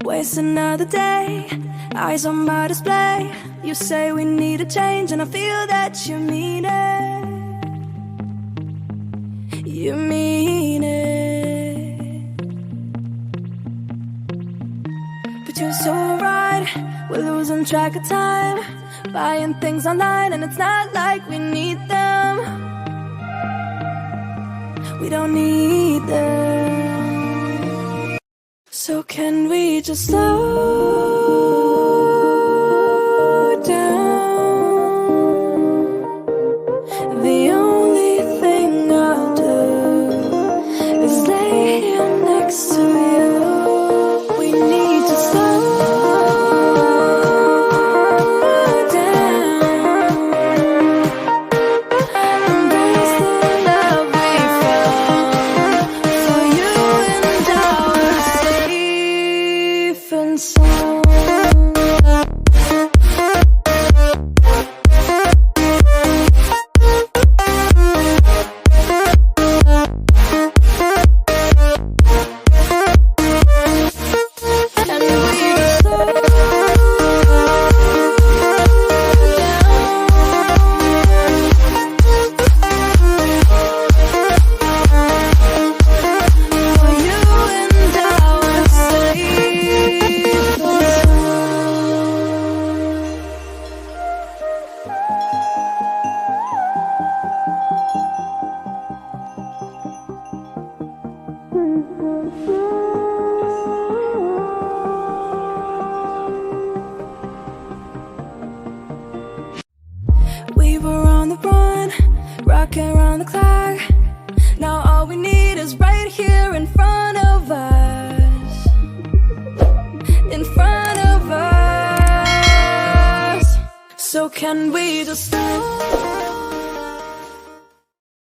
Waste another day, eyes on my display. You say we need a change and I feel that you mean it. You mean it. But you're so right, we're losing track of time, buying things online and it's not like we need them. We don't need them. So can we just slow down? The only thing I'll do is lay here next to you. We need to slow down. Embrace the love we found. For you and I are safe and sound. We were on the run, rocking around the clock. Now all we need is right here in front of us. In front of us. So can we just stop?